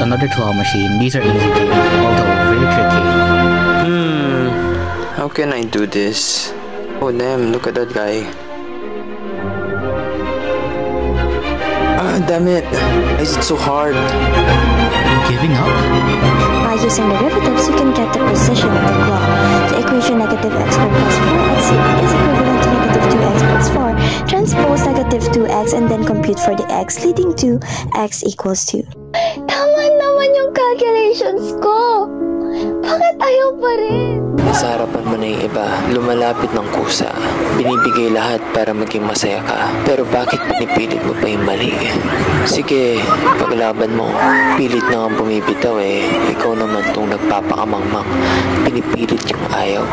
another claw machine. These are easy games, although very tricky. How can I do this? Oh damn, look at that guy. Ah, damn it. Why is it so hard? Giving up? By using derivatives, you can get the position of the claw. The equation negative x squared plus 4x is equivalent to negative 2x plus 4. Transpose negative 2x and then compute for the x, leading to x equals 2. Tama naman yung calculations ko! Bakit ayaw pa rin? Nasa harapan mo na yung iba, lumalapit ng kusa. Binibigay lahat para maging masaya ka. Pero bakit pinipilit mo pa yung mali? Sige, paglaban mo. Pilit na nga bumibitaw eh. Ikaw naman tong nagpapakamangmang. Pinipilit yung ayaw.